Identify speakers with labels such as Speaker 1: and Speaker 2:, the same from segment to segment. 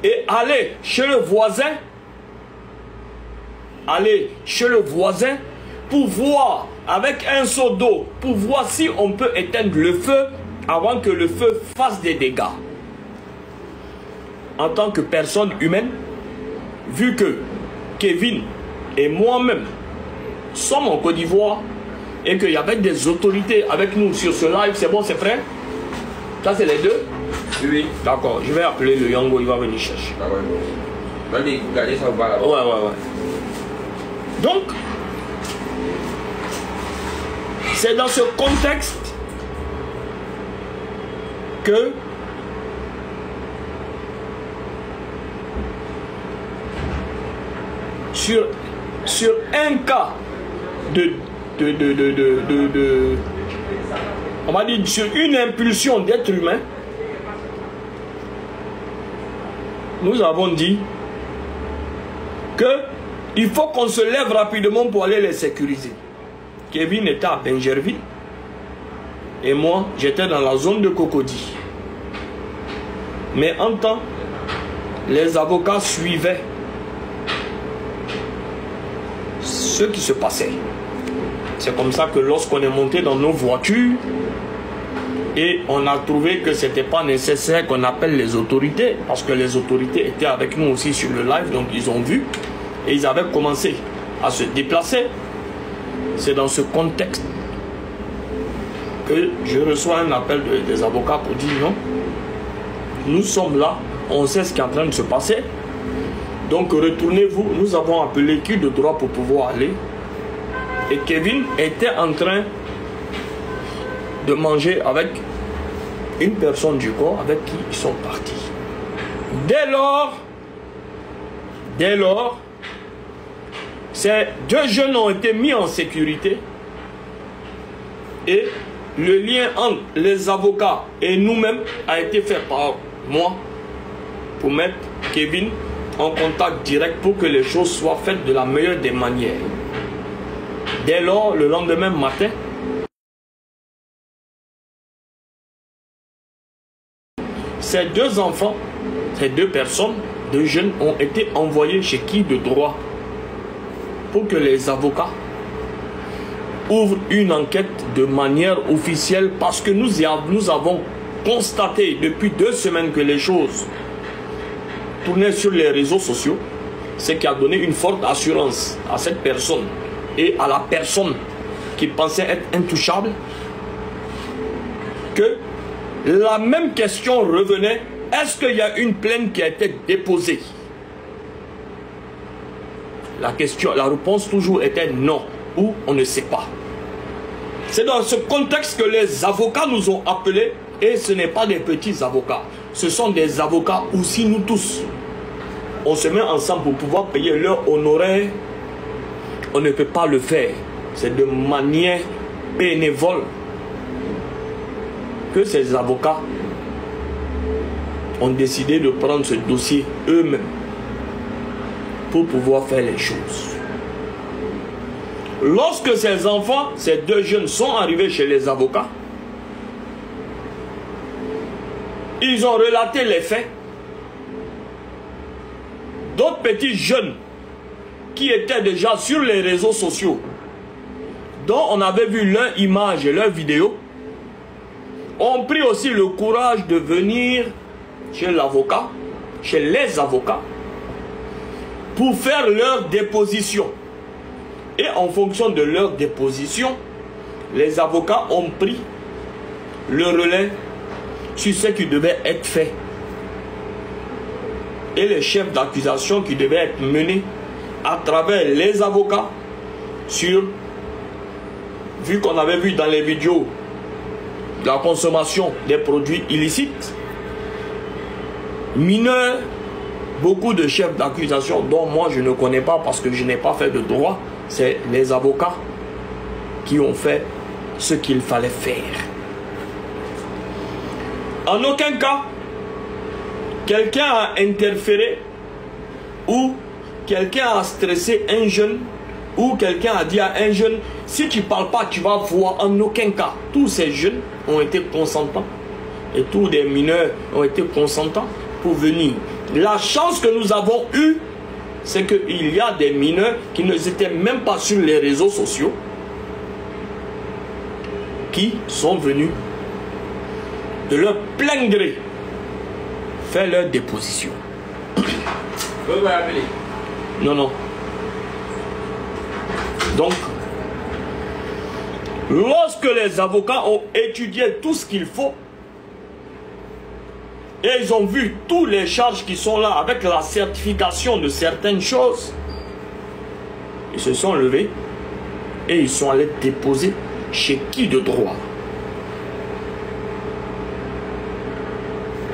Speaker 1: et aller chez le voisin, pour voir avec un seau d'eau, pour voir si on peut éteindre le feu avant que le feu fasse des dégâts. En tant que personne humaine, vu que Kevin et moi-même sommes en Côte d'Ivoire et qu'il y avait des autorités avec nous sur ce live, c'est bon, c'est prêt? Ça, c'est les deux?
Speaker 2: Oui.
Speaker 1: D'accord, je vais appeler le Yango, il va venir chercher. Ouais. Donc, c'est dans ce contexte que sur un cas on va dire sur une impulsion d'être humain, nous avons dit que il faut qu'on se lève rapidement pour aller les sécuriser. Kevin était à Benjerville et moi j'étais dans la zone de Cocody. Mais en temps, les avocats suivaient ce qui se passait. C'est comme ça que lorsqu'on est monté dans nos voitures et on a trouvé que c'était pas nécessaire qu'on appelle les autorités, parce que les autorités étaient avec nous aussi sur le live, donc ils ont vu et ils avaient commencé à se déplacer. C'est dans ce contexte que je reçois un appel des avocats pour dire non, nous sommes là, on sait ce qui est en train de se passer, donc retournez-vous. Nous avons appelé qui de droit pour pouvoir aller, et Kevin était en train de manger avec une personne du corps avec qui ils sont partis. Dès lors, ces deux jeunes ont été mis en sécurité et le lien entre les avocats et nous-mêmes a été fait par moi pour mettre Kevin en contact direct pour que les choses soient faites de la meilleure des manières. Dès lors, le lendemain matin, ces deux enfants, ces deux personnes, deux jeunes ont été envoyés chez qui de droit pour que les avocats ouvrent une enquête de manière officielle, parce que nous avons constaté depuis 2 semaines que les choses tournaient sur les réseaux sociaux, ce qui a donné une forte assurance à cette personne et à la personne qui pensait être intouchable, que la même question revenait: est-ce qu'il y a une plainte qui a été déposée? La réponse toujours était non, ou on ne sait pas. C'est dans ce contexte que les avocats nous ont appelés, et ce n'est pas des petits avocats, ce sont des avocats aussi, nous tous. On se met ensemble pour pouvoir payer leur honoraire. On ne peut pas le faire. C'est de manière bénévole que ces avocats ont décidé de prendre ce dossier eux-mêmes pour pouvoir faire les choses. Lorsque ces enfants, ces deux jeunes sont arrivés chez les avocats, ils ont relaté les faits. D'autres petits jeunes qui étaient déjà sur les réseaux sociaux, dont on avait vu leur image et leur vidéo, ont pris aussi le courage de venir chez l'avocat, chez les avocats, pour faire leur déposition. Et en fonction de leur déposition, les avocats ont pris le relais sur ce qui devait être fait. Et les chefs d'accusation qui devaient être menés à travers les avocats sur, vu qu'on avait vu dans les vidéos la consommation des produits illicites, mineurs, beaucoup de chefs d'accusation dont moi je ne connais pas parce que je n'ai pas fait de droit, c'est les avocats qui ont fait ce qu'il fallait faire. En aucun cas, quelqu'un a interféré ou quelqu'un a stressé un jeune ou quelqu'un a dit à un jeune: si tu ne parles pas, tu vas voir. En aucun cas. Tous ces jeunes ont été consentants et tous les mineurs ont été consentants pour venir La chance que nous avons eue, c'est qu'il y a des mineurs qui ne étaient même pas sur les réseaux sociaux, qui sont venus de leur plein gré faire leur déposition. Non, non. Donc, lorsque les avocats ont étudié tout ce qu'il faut, et ils ont vu toutes les charges qui sont là avec la certification de certaines choses, ils se sont levés et ils sont allés déposer chez qui de droit.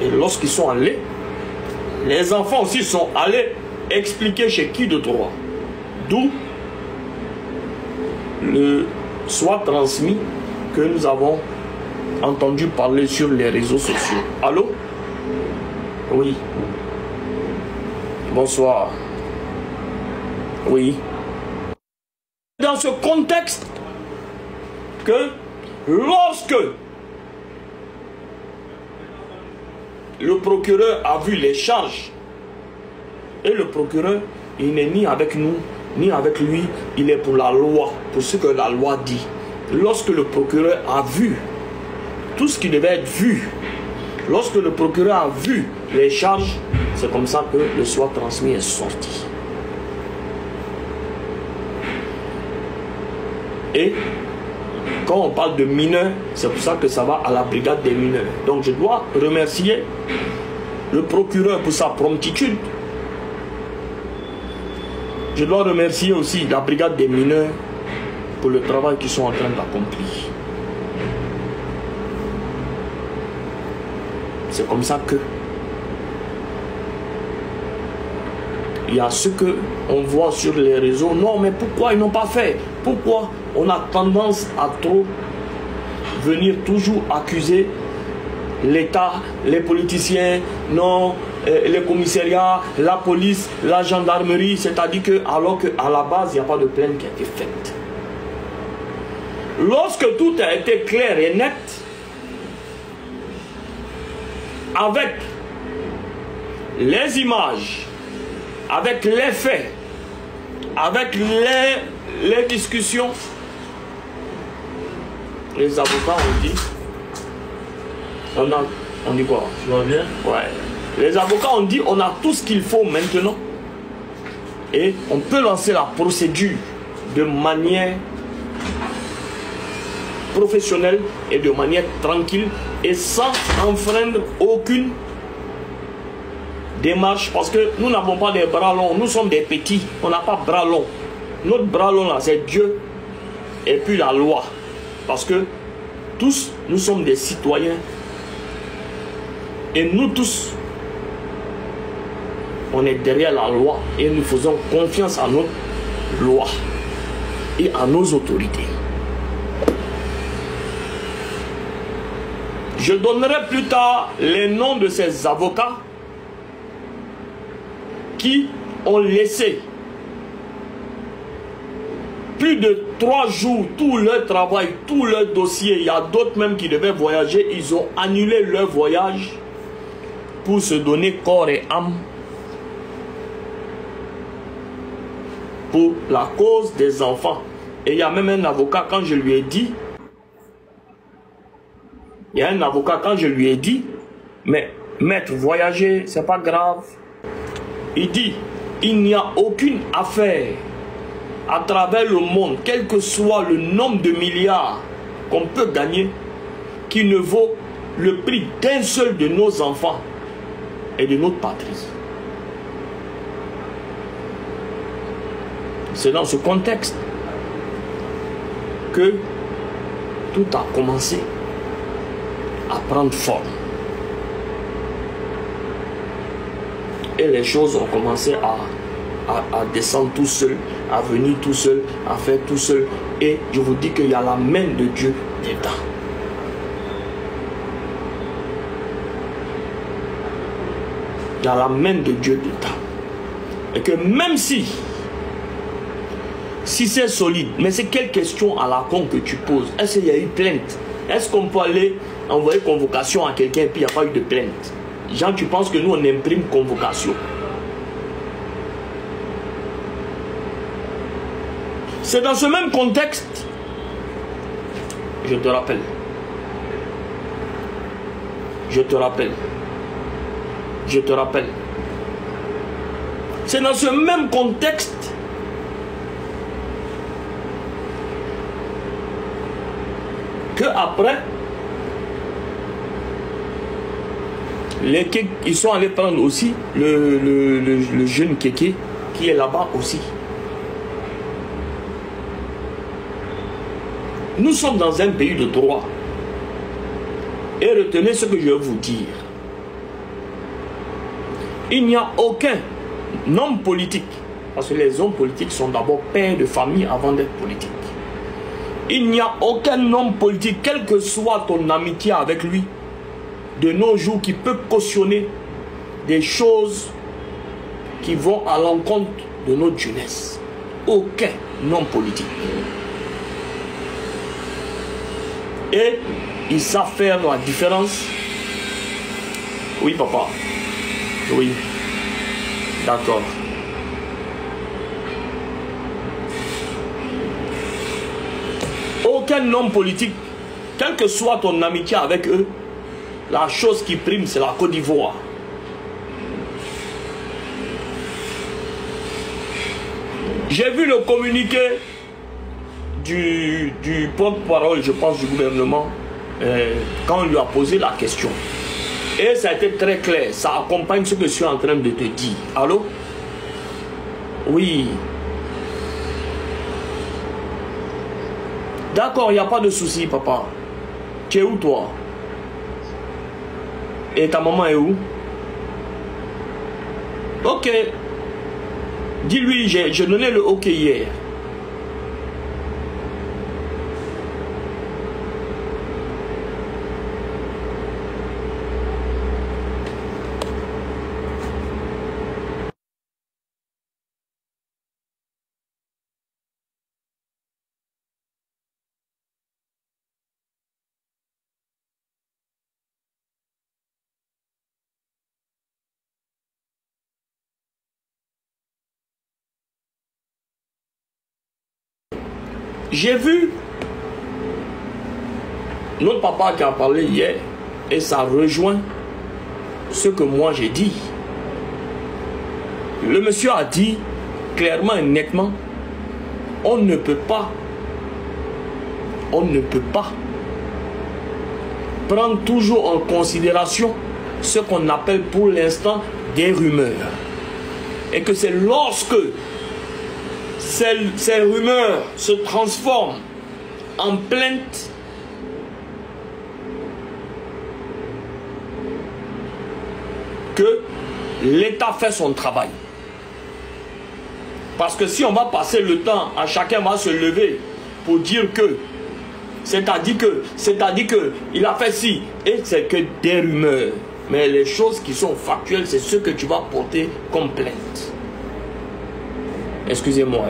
Speaker 1: Et lorsqu'ils sont allés, les enfants aussi sont allés expliquer chez qui de droit. D'où le soit transmis que nous avons entendu parler sur les réseaux sociaux. Allô? Oui. Bonsoir. Oui. Dans ce contexte que lorsque le procureur a vu les charges, et le procureur, il n'est ni avec nous, ni avec lui, il est pour la loi, pour ce que la loi dit. Lorsque le procureur a vu tout ce qui devait être vu, lorsque le procureur a vu les charges, c'est comme ça que le soit transmis est sorti. Et quand on parle de mineurs, c'est pour ça que ça va à la brigade des mineurs. Donc je dois remercier le procureur pour sa promptitude. Je dois remercier aussi la brigade des mineurs pour le travail qu'ils sont en train d'accomplir. C'est comme ça que il y a ce que on voit sur les réseaux. Non, mais pourquoi ils n'ont pas fait? Pourquoi on a tendance à trop venir toujours accuser l'État, les politiciens, non, les commissariats, la police, la gendarmerie, c'est-à-dire que alors qu'à la base, il n'y a pas de plainte qui a été faite. Lorsque tout a été clair et net, avec les images, avec les faits, avec les discussions, les avocats ont dit, on dit quoi? Tu vas bien? Ouais. Les avocats ont dit, on a tout ce qu'il faut maintenant et on peut lancer la procédure de manière professionnelle et de manière tranquille et sans enfreindre aucune démarche, parce que nous n'avons pas des bras longs, nous sommes des petits, on n'a pas bras longs. Notre bras long là, c'est Dieu et puis la loi, parce que tous nous sommes des citoyens et nous tous on est derrière la loi et nous faisons confiance à notre loi et à nos autorités. Je donnerai plus tard les noms de ces avocats qui ont laissé plus de 3 jours tout leur travail, tout leur dossier. Il y a d'autres même qui devaient voyager. Ils ont annulé leur voyage pour se donner corps et âme pour la cause des enfants. Et il y a même un avocat, quand je lui ai dit, mais maître, voyager, c'est pas grave. Il dit, il n'y a aucune affaire à travers le monde, quel que soit le nombre de milliards qu'on peut gagner, qui ne vaut le prix d'un seul de nos enfants et de notre patrie. C'est dans ce contexte que tout a commencé à prendre forme. Et les choses ont commencé à descendre tout seul, à venir tout seul, à faire tout seul. Et je vous dis qu'il y a la main de Dieu dedans. Il y a la main de Dieu dedans. Et que même si c'est solide, mais c'est quelle question à la con que tu poses? Est-ce qu'il y a eu plainte? Est-ce qu'on peut aller envoyer convocation à quelqu'un et puis il n'y a pas eu de plainte? Jean, tu penses que nous, on imprime convocation. C'est dans ce même contexte, je te rappelle, c'est dans ce même contexte que après, ils sont allés prendre aussi le jeune Kéké qui est là-bas aussi. Nous sommes dans un pays de droit. Et retenez ce que je vais vous dire. Il n'y a aucun homme politique, parce que les hommes politiques sont d'abord pères de famille avant d'être politiques. Il n'y a aucun homme politique, quelle que soit ton amitié avec lui, de nos jours, qui peut cautionner des choses qui vont à l'encontre de notre jeunesse. Aucun homme politique. Et ils savent faire la différence. Oui, papa. Oui. D'accord. Aucun homme politique, quelle que soit ton amitié avec eux, la chose qui prime, c'est la Côte d'Ivoire. J'ai vu le communiqué du porte-parole, je pense, du gouvernement, quand on lui a posé la question. Et ça a été très clair. Ça accompagne ce que je suis en train de te dire. Allô? Oui. D'accord, il n'y a pas de souci, papa. Tu es où, toi? Et ta maman est où? Ok. Dis-lui, j'ai donné le ok hier. J'ai vu notre papa qui a parlé hier et ça rejoint ce que moi j'ai dit. Le monsieur a dit clairement et nettement, on ne peut pas prendre toujours en considération ce qu'on appelle pour l'instant des rumeurs. Et que c'est lorsque ces rumeurs se transforment en plainte que l'État fait son travail. Parce que si on va passer le temps, à chacun va se lever pour dire que, c'est-à-dire que, il a fait ci, et c'est que des rumeurs. Mais les choses qui sont factuelles, c'est ce que tu vas porter comme plainte. Excusez-moi.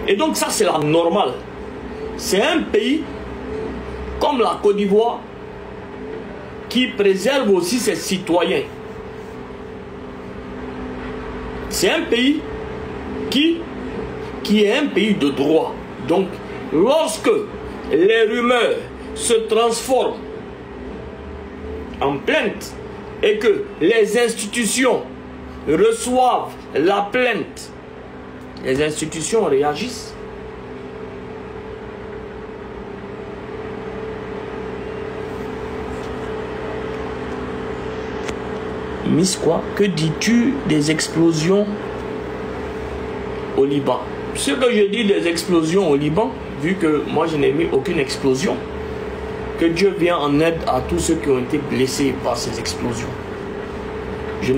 Speaker 1: Et donc ça, c'est la normale. C'est un pays comme la Côte d'Ivoire qui préserve aussi ses citoyens. C'est un pays qui est un pays de droit. Donc, lorsque les rumeurs se transforment en plainte et que les institutions reçoivent la plainte, les institutions réagissent. Miss quoi? Que dis-tu des explosions au Liban? Ce que je dis des explosions au Liban, vu que moi je n'ai mis aucune explosion, que Dieu vienne en aide à tous ceux qui ont été blessés par ces explosions. Je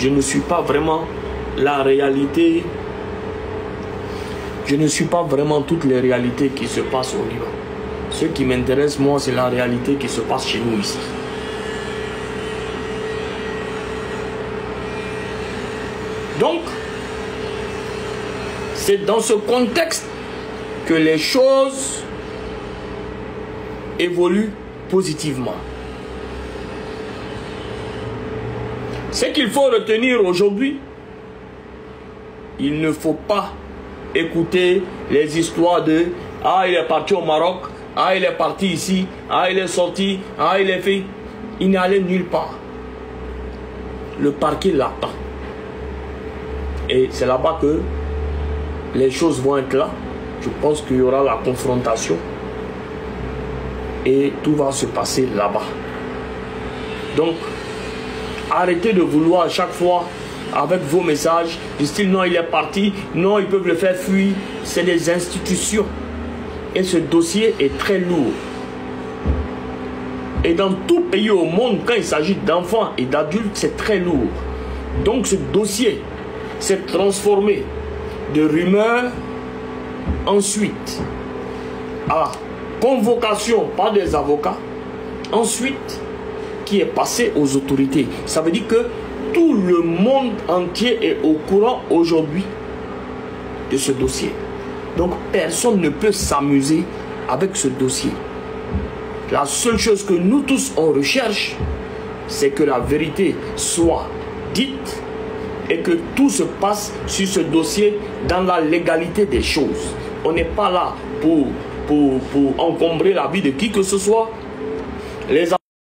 Speaker 1: ne suis pas vraiment la réalité. Je ne suis pas vraiment toutes les réalités qui se passent au Liban. Ce qui m'intéresse, moi, c'est la réalité qui se passe chez nous ici. Donc, c'est dans ce contexte que les choses évoluent positivement. Ce qu'il faut retenir aujourd'hui, il ne faut pas écouter les histoires de « Ah, il est parti au Maroc, ah, il est parti ici, ah, il est sorti, ah, il est fait... » Il n'est allé nulle part. Le parquet l'attend. Et c'est là-bas que les choses vont être là. Je pense qu'il y aura la confrontation. Et tout va se passer là-bas. Donc, arrêtez de vouloir à chaque fois, avec vos messages, du style non, il est parti, non, ils peuvent le faire fuir. C'est des institutions. Et ce dossier est très lourd. Et dans tout pays au monde, quand il s'agit d'enfants et d'adultes, c'est très lourd. Donc ce dossier s'est transformé de rumeurs ensuite à convocation par des avocats, ensuite qui est passé aux autorités. Ça veut dire que tout le monde entier est au courant aujourd'hui de ce dossier. Donc personne ne peut s'amuser avec ce dossier. La seule chose que nous tous on recherche, c'est que la vérité soit dite et que tout se passe sur ce dossier dans la légalité des choses. On n'est pas là pour encombrer la vie de qui que ce soit. Les